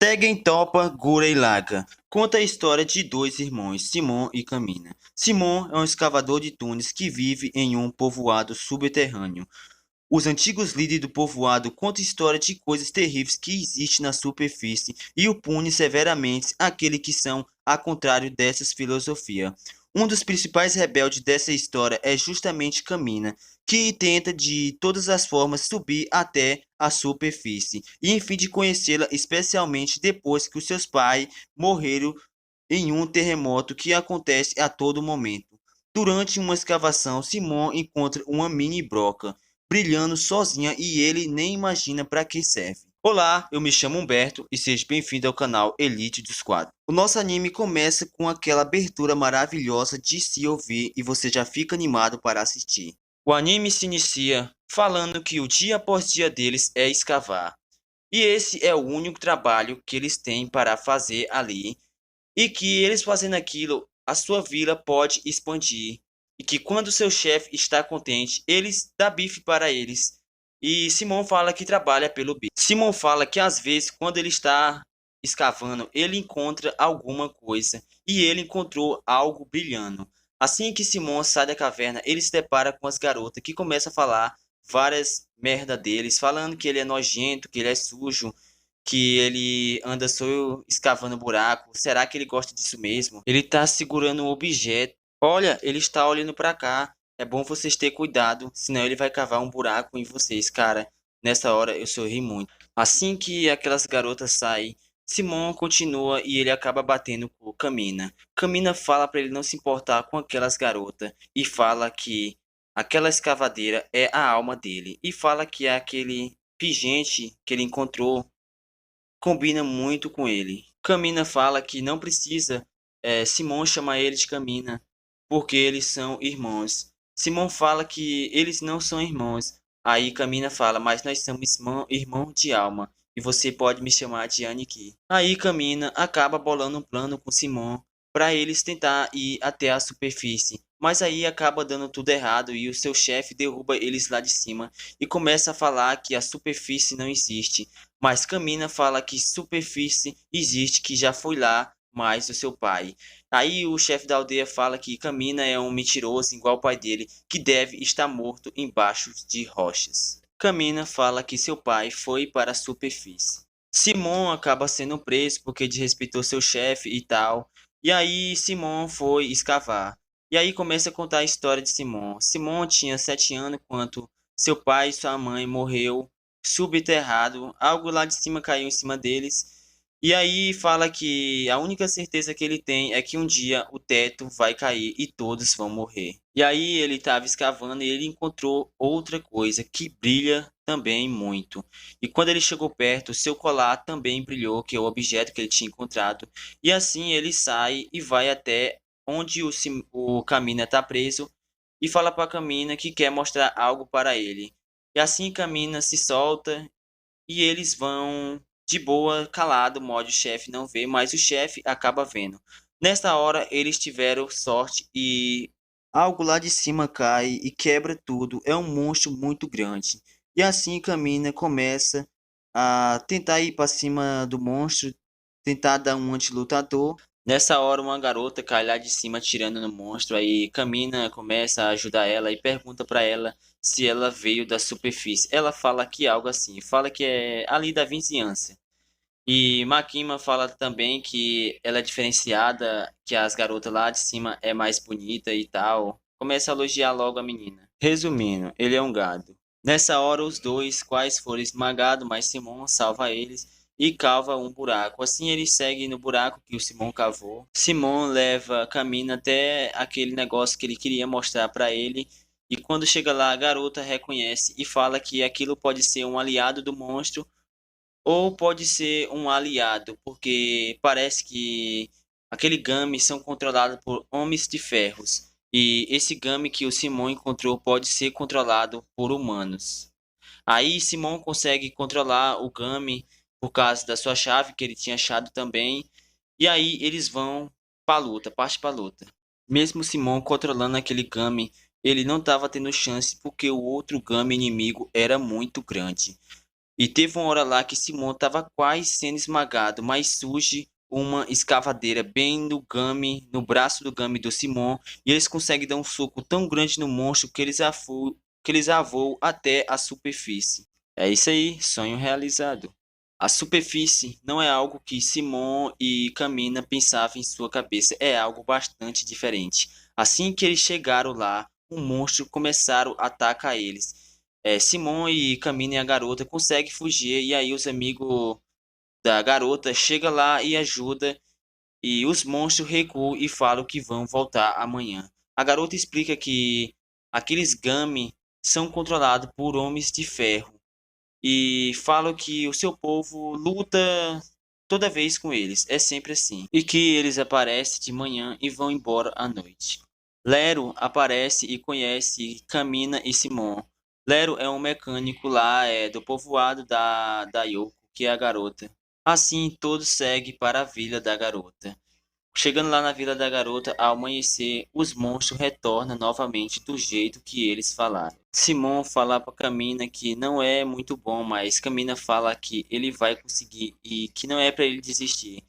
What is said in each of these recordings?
Tegen Topa Gurei Laga conta a história de dois irmãos, Simon e Camina. Simon é um escavador de túneis que vive em um povoado subterrâneo. Os antigos líderes do povoado contam história de coisas terríveis que existem na superfície e o punem severamente aqueles que são a contrário dessas filosofias. Um dos principais rebeldes dessa história é justamente Camina, que tenta de todas as formas subir até a superfície e enfim de conhecê-la, especialmente depois que os seus pais morreram em um terremoto que acontece a todo momento. Durante uma escavação, Simon encontra uma mini broca brilhando sozinha e ele nem imagina para que serve. Olá, eu me chamo Humberto e seja bem-vindo ao canal Elite dos Quadros. O nosso anime começa com aquela abertura maravilhosa de se ouvir e você já fica animado para assistir. O anime se inicia falando que o dia após dia deles é escavar. E esse é o único trabalho que eles têm para fazer ali e que eles fazendo aquilo, a sua vila pode expandir. E que quando seu chefe está contente, eles dá bife para eles. E Simon fala que trabalha pelo bife. Simon fala que às vezes, quando ele está escavando, ele encontra alguma coisa. E ele encontrou algo brilhando. Assim que Simon sai da caverna, ele se depara com as garotas que começam a falar várias merda deles, falando que ele é nojento, que ele é sujo, que ele anda só escavando buraco. Será que ele gosta disso mesmo? Ele tá segurando um objeto. Olha, ele está olhando para cá. É bom vocês terem cuidado, senão ele vai cavar um buraco em vocês, cara. Nessa hora eu sorri muito. Assim que aquelas garotas saem, Simon continua e ele acaba batendo com Camina. Camina fala para ele não se importar com aquelas garotas e fala que aquela escavadeira é a alma dele e fala que é aquele pingente que ele encontrou combina muito com ele. Camina fala que não precisa Simon chamar ele de Camina, porque eles são irmãos. Simon fala que eles não são irmãos. Aí Camina fala, mas nós somos irmãos de alma, e você pode me chamar de Aniki. Aí Camina acaba bolando um plano com Simon para eles tentar ir até a superfície. Mas aí acaba dando tudo errado e o seu chefe derruba eles lá de cima e começa a falar que a superfície não existe. Mas Camina fala que superfície existe, que já foi lá, mais o seu pai. Aí o chefe da aldeia fala que Camina é um mentiroso igual o pai dele, que deve estar morto embaixo de rochas. Camina fala que seu pai foi para a superfície. Simon acaba sendo preso porque desrespeitou seu chefe e tal. E aí Simon foi escavar. E aí começa a contar a história de Simon. Simon tinha 7 anos quando seu pai e sua mãe morreu subterrado, algo lá de cima caiu em cima deles. E aí fala que a única certeza que ele tem é que um dia o teto vai cair e todos vão morrer. E aí ele estava escavando e ele encontrou outra coisa que brilha também muito. E quando ele chegou perto, seu colar também brilhou, que é o objeto que ele tinha encontrado. E assim ele sai e vai até onde o Camina está preso e fala para Camina que quer mostrar algo para ele. E assim Camina se solta e eles vão de boa, calado, modo o chefe não vê, mas o chefe acaba vendo. Nessa hora eles tiveram sorte e algo lá de cima cai e quebra tudo. É um monstro muito grande. E assim Camina começa a tentar ir para cima do monstro, tentar dar um antilutador. Nessa hora uma garota cai lá de cima atirando no monstro, aí Camina começa a ajudar ela e pergunta para ela se ela veio da superfície. Ela fala que é algo assim, fala que é ali da vizinhança. E Makima fala também que ela é diferenciada, que as garotas lá de cima é mais bonita e tal. Começa a elogiar logo a menina. Resumindo, ele é um gado. Nessa hora os dois quais foram esmagados, mas Simon salva eles e cava um buraco. Assim ele segue no buraco que o Simon cavou. Simon leva Camina até aquele negócio que ele queria mostrar para ele. E quando chega lá, a garota reconhece e fala que aquilo pode ser um aliado do monstro ou pode ser um aliado, porque parece que aquele game são controlados por homens de ferros. E esse game que o Simon encontrou pode ser controlado por humanos. Aí Simon consegue controlar o game por causa da sua chave que ele tinha achado também. E aí eles vão pra luta, parte pra luta. Mesmo Simon controlando aquele game, ele não estava tendo chance porque o outro game inimigo era muito grande. E teve uma hora lá que Simon estava quase sendo esmagado, mas surge uma escavadeira bem no braço do Gummy do Simon, e eles conseguem dar um soco tão grande no monstro que eles voam até a superfície. É isso aí, sonho realizado. A superfície não é algo que Simon e Camina pensavam em sua cabeça, é algo bastante diferente. Assim que eles chegaram lá, um monstro começaram a atacar eles. Simon e Camina e a garota conseguem fugir e aí os amigos da garota chegam lá e ajudam e os monstros recuam e falam que vão voltar amanhã. A garota explica que aqueles Gummy são controlados por homens de ferro e falam que o seu povo luta toda vez com eles, é sempre assim, e que eles aparecem de manhã e vão embora à noite. Lero aparece e conhece Camina e Simon. Lero é um mecânico lá do povoado da Yoko, que é a garota. Assim, todos seguem para a vila da garota. Chegando lá na Vila da Garota, ao amanhecer, os monstros retornam novamente do jeito que eles falaram. Simon fala para Camina que não é muito bom, mas Camina fala que ele vai conseguir e que não é para ele desistir.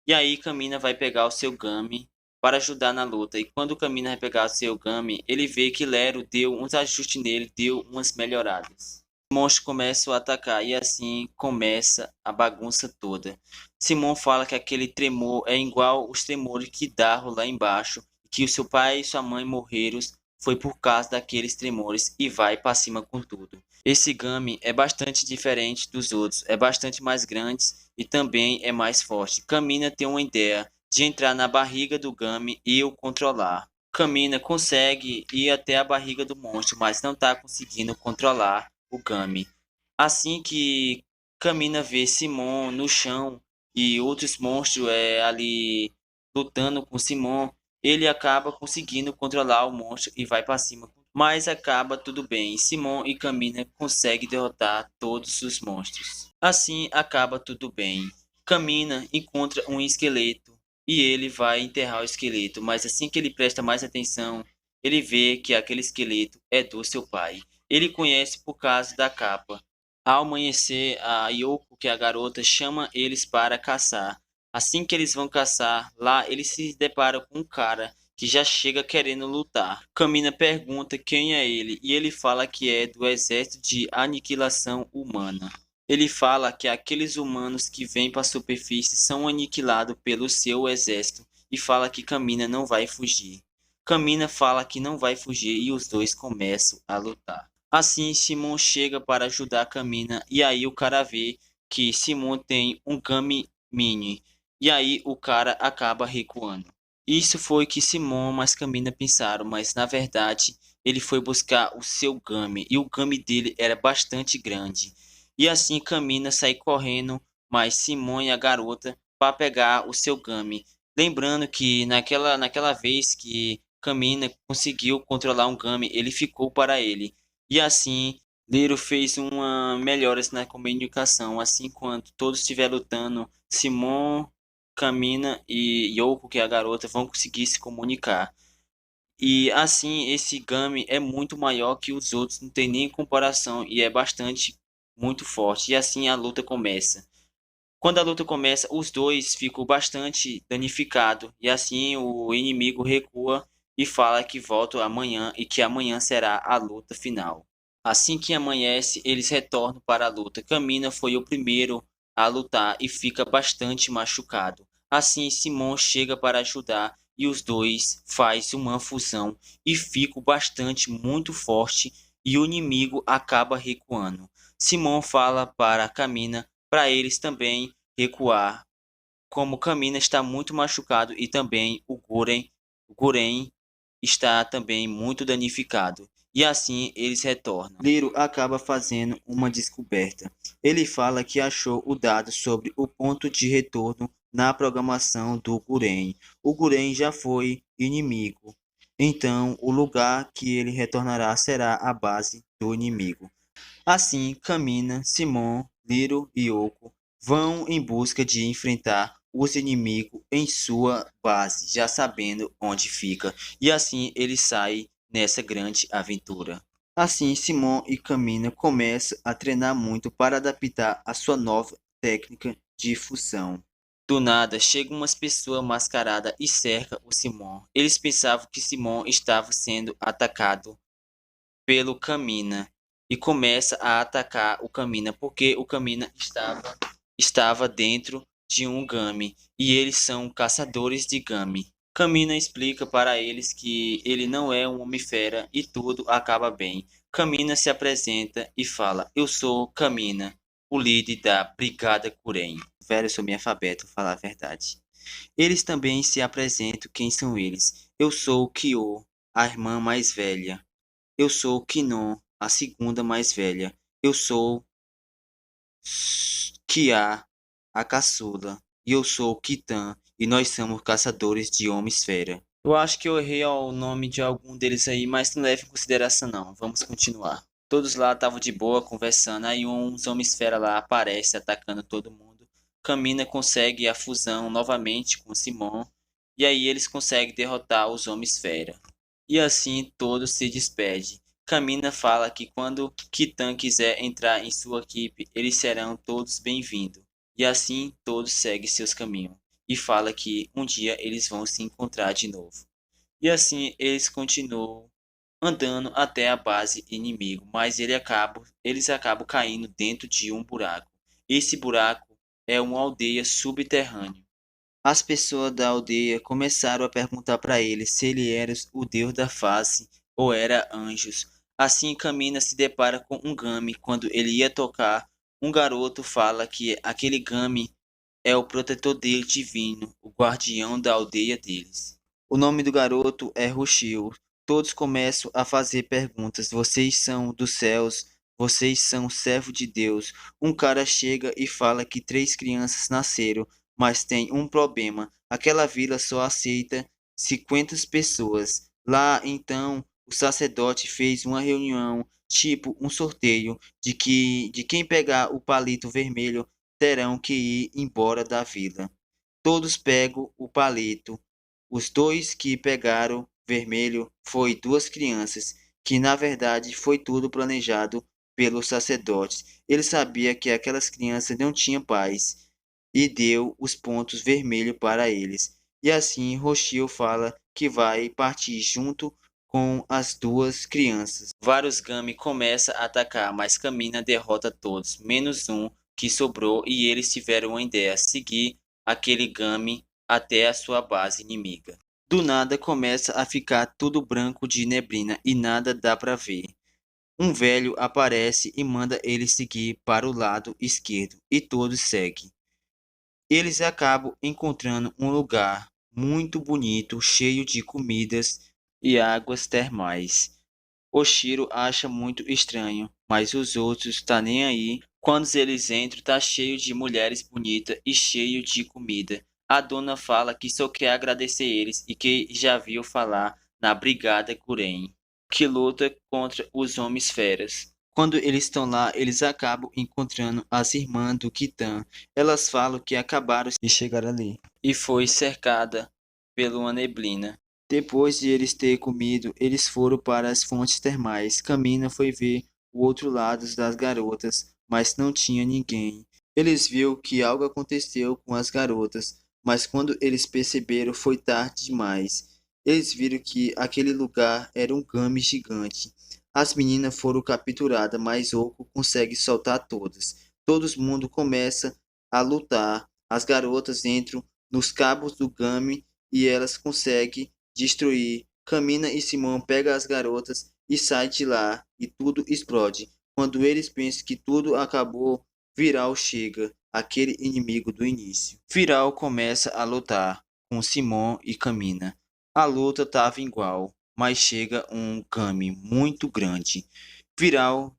E aí Camina vai pegar o seu Gummy para ajudar na luta. E quando Camina vai pegar o seu Gummy, ele vê que Lero deu uns ajustes nele, deu umas melhoradas. Os monstros começam a atacar e assim começa a bagunça toda. Simon fala que aquele tremor é igual os tremores que davam lá embaixo, que o seu pai e sua mãe morreram foi por causa daqueles tremores e vai para cima com tudo. Esse Gummy é bastante diferente dos outros, é bastante mais grande e também é mais forte. Camina tem uma ideia de entrar na barriga do Gummy e o controlar. Camina consegue ir até a barriga do monstro, mas não está conseguindo controlar o Gummy. Assim que Camina vê Simon no chão e outros monstros ali lutando com Simon, ele acaba conseguindo controlar o monstro e vai para cima. Mas acaba tudo bem. Simon e Camina conseguem derrotar todos os monstros. Assim acaba tudo bem. Camina encontra um esqueleto e ele vai enterrar o esqueleto, mas assim que ele presta mais atenção, ele vê que aquele esqueleto é do seu pai. Ele conhece por causa da capa. Ao amanhecer, a Yoko, que é a garota, chama eles para caçar. Assim que eles vão caçar, lá eles se deparam com um cara que já chega querendo lutar. Camina pergunta quem é ele e ele fala que é do exército de aniquilação humana. Ele fala que aqueles humanos que vêm para a superfície são aniquilados pelo seu exército e fala que Camina não vai fugir. Camina fala que não vai fugir e os dois começam a lutar. Assim, Simon chega para ajudar Camina e aí o cara vê que Simon tem um Gummy Mini e aí o cara acaba recuando. Isso foi que Simon mais Camina pensaram, mas na verdade ele foi buscar o seu Gummy e o Gummy dele era bastante grande. E assim Camina sai correndo, mas Simon e a garota para pegar o seu Gummy. Lembrando que naquela vez que Camina conseguiu controlar um Gummy, ele ficou para ele. E assim, Lero fez uma melhoras na comunicação, assim quando todos estiver lutando, Simon, Camina e Yoko, que é a garota, vão conseguir se comunicar. E assim, esse Gummy é muito maior que os outros, não tem nem comparação e é bastante muito forte. E assim a luta começa. Quando a luta começa, os dois ficam bastante danificados e assim o inimigo recua e fala que volta amanhã e que amanhã será a luta final. Assim que amanhece, eles retornam para a luta. Camina foi o primeiro a lutar e fica bastante machucado. Assim, Simon chega para ajudar e os dois fazem uma fusão e ficam bastante muito forte e o inimigo acaba recuando. Simon fala para Camina para eles também recuar, como Camina está muito machucado e também o Guren está também muito danificado. E assim eles retornam. Liro acaba fazendo uma descoberta. Ele fala que achou o dado sobre o ponto de retorno na programação do Guren. O Guren já foi inimigo, então o lugar que ele retornará será a base do inimigo. Assim, Camina, Simon, Liro e Yoko vão em busca de enfrentar os inimigos em sua base, já sabendo onde fica. E assim eles saem nessa grande aventura. Assim, Simon e Camina começam a treinar muito para adaptar a sua nova técnica de fusão. Do nada, chega umas pessoas mascaradas e cerca o Simon. Eles pensavam que Simon estava sendo atacado pelo Camina e começa a atacar o Camina porque o Camina estava dentro de um Gami e eles são caçadores de Gami. Camina explica para eles que ele não é um homem-fera e tudo acaba bem. Camina se apresenta e fala: Eu sou Camina, o líder da Brigada Kuren. Velho, eu sou meio alfabeto, falar a verdade. Eles também se apresentam quem são eles. Eu sou Kyo, a irmã mais velha. Eu sou Kinon, a segunda mais velha. Eu sou Kia, a caçula. E eu sou Kitan, e nós somos caçadores de homem-esfera. Eu acho que eu errei o nome de algum deles aí, mas não leve em consideração não. Vamos continuar. Todos lá estavam de boa conversando, aí uns homem-esfera lá aparece atacando todo mundo. Camina consegue a fusão novamente com Simon, e aí eles conseguem derrotar os homem-esfera. E assim todos se despedem. Camina fala que quando Kitan quiser entrar em sua equipe, eles serão todos bem-vindos. E assim todos seguem seus caminhos. E fala que um dia eles vão se encontrar de novo. E assim eles continuam andando até a base inimigo, mas eles acabam caindo dentro de um buraco. Esse buraco é uma aldeia subterrânea. As pessoas da aldeia começaram a perguntar para ele se ele era o deus da face ou era anjos. Assim, Camina se depara com um Gami. Quando ele ia tocar, um garoto fala que aquele Gami é o protetor dele divino, o guardião da aldeia deles. O nome do garoto é Roshio. Todos começam a fazer perguntas. Vocês são dos céus? Vocês são servo de Deus? Um cara chega e fala que 3 crianças nasceram, mas tem um problema. Aquela vila só aceita 50 pessoas. Lá, então, o sacerdote fez uma reunião, tipo um sorteio, de quem pegar o palito vermelho terão que ir embora da vila. Todos pegam o palito. Os dois que pegaram vermelho foi 2 crianças, que na verdade foi tudo planejado pelos sacerdotes. Ele sabia que aquelas crianças não tinham pais e deu os pontos vermelhos para eles. E assim Roshio fala que vai partir junto com as 2 crianças. Vários Gami começam a atacar, mas Kamina derrota todos, menos um que sobrou e eles tiveram uma ideia, seguir aquele Gami até a sua base inimiga. Do nada começa a ficar tudo branco de neblina e nada dá para ver. Um velho aparece e manda eles seguir para o lado esquerdo e todos seguem. Eles acabam encontrando um lugar muito bonito, cheio de comidas e águas termais. Oshiro acha muito estranho, mas os outros tá nem aí. Quando eles entram, tá cheio de mulheres bonitas e cheio de comida. A dona fala que só quer agradecer eles e que já viu falar na Brigada Kuren, que luta contra os homens feras. Quando eles estão lá, eles acabam encontrando as irmãs do Kitan. Elas falam que acabaram de chegar ali e foi cercada pela uma neblina. Depois de eles terem comido, eles foram para as fontes termais. Camina foi ver o outro lado das garotas, mas não tinha ninguém. Eles viram que algo aconteceu com as garotas, mas quando eles perceberam foi tarde demais. Eles viram que aquele lugar era um game gigante. As meninas foram capturadas, mas Oko consegue soltar todas. Todo mundo começa a lutar. As garotas entram nos cabos do game e elas conseguem destruir. Camina e Simão pegam as garotas e saem de lá e tudo explode. Quando eles pensam que tudo acabou, Viral chega, aquele inimigo do início. Viral começa a lutar com Simão e Camina. A luta estava igual, mas chega um Kami muito grande. Viral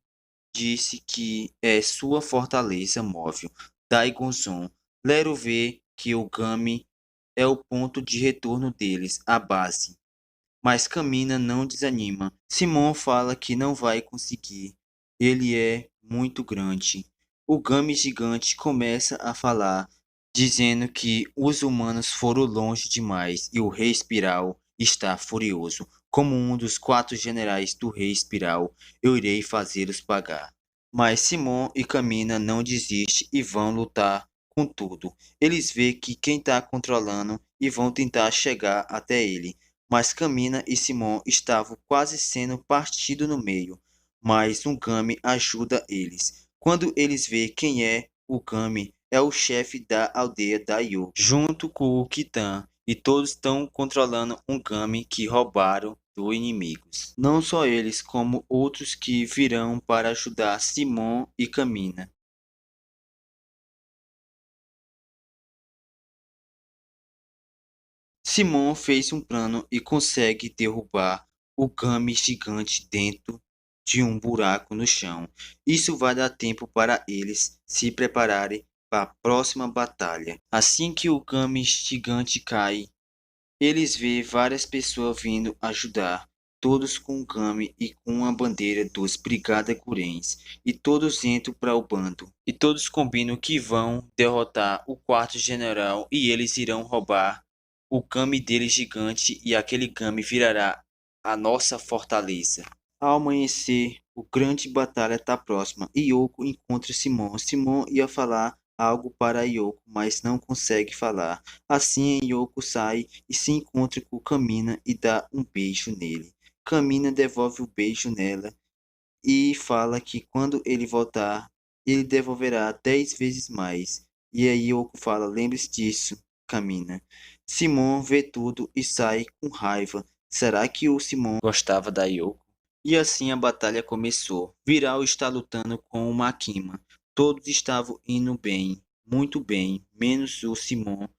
disse que é sua fortaleza móvel. Daigonzon. Lero vê que o Kami é o ponto de retorno deles, a base. Mas Camina não desanima. Simon fala que não vai conseguir. Ele é muito grande. O Gami gigante começa a falar, dizendo que os humanos foram longe demais e o Rei Espiral está furioso. Como um dos 4 generais do rei Espiral, eu irei fazê-los pagar. Mas Simon e Camina não desistem e vão lutar com tudo. Eles veem que quem está controlando e vão tentar chegar até ele. Mas Camina e Simon estavam quase sendo partidos no meio. Mas um Gami ajuda eles. Quando eles veem quem é o Gami, é o chefe da aldeia da Yoko, junto com o Kitan, e todos estão controlando um Gami que roubaram dos inimigos. Não só eles, como outros que virão para ajudar Simon e Camina. Simon fez um plano e consegue derrubar o Gami gigante dentro de um buraco no chão. Isso vai dar tempo para eles se prepararem para a próxima batalha. Assim que o Gami gigante cai, eles vê várias pessoas vindo ajudar, todos com um Kami e com a bandeira dos Brigada Gurens, e todos entram para o bando. E todos combinam que vão derrotar o quarto general e eles irão roubar o Kami dele gigante e aquele Kami virará a nossa fortaleza. Ao amanhecer, o grande batalha está próxima e Yoko encontra Simon. Simon ia falar algo para Yoko, mas não consegue falar. Assim, Yoko sai e se encontra com Kamina e dá um beijo nele. Kamina devolve o beijo nela e fala que quando ele voltar, ele devolverá 10 vezes mais. E aí Yoko fala, lembre-se disso, Kamina. Simon vê tudo e sai com raiva. Será que o Simon gostava da Yoko? E assim a batalha começou. Viral está lutando com o Makima. Todos estavam indo bem, muito bem, menos o Simon,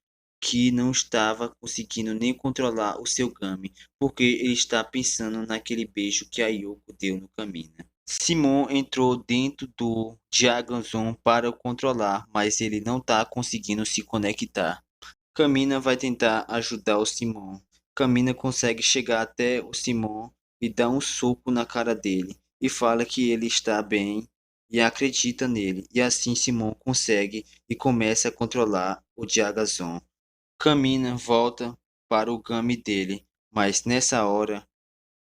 que não estava conseguindo nem controlar o seu Gami, porque ele está pensando naquele beijo que a Yoko deu no caminho. Simon entrou dentro do Diagonzon para o controlar, mas ele não está conseguindo se conectar. Camina vai tentar ajudar o Simon. Camina consegue chegar até o Simon e dá um soco na cara dele e fala que ele está bem e acredita nele. E assim Simon consegue e começa a controlar o Diagazon. Camina volta para o Gami dele, mas nessa hora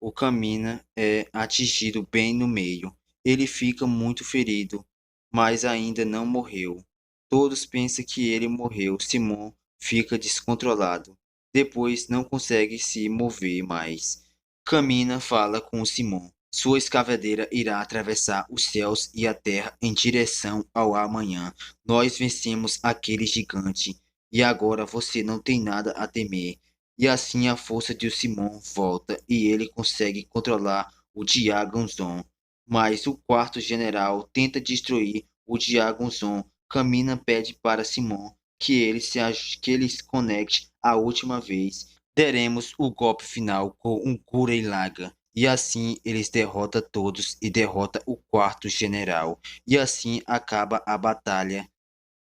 o Camina é atingido bem no meio. Ele fica muito ferido, mas ainda não morreu. Todos pensam que ele morreu. Simon fica descontrolado. Depois não consegue se mover mais. Camina fala com Simon. Sua escavadeira irá atravessar os céus e a terra em direção ao amanhã. Nós vencemos aquele gigante e agora você não tem nada a temer. E assim a força de Simon volta e ele consegue controlar o Diagonzon. Mas o quarto general tenta destruir o Diagonzon. Camina pede para Simon que ele se conecte a última vez. Teremos o golpe final com um Gurren Lagann. E assim eles derrotam todos e derrota o quarto general. E assim acaba a batalha.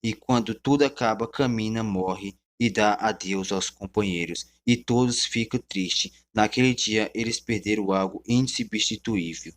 E quando tudo acaba, Camina morre e dá adeus aos companheiros. E todos ficam tristes. Naquele dia eles perderam algo insubstituível.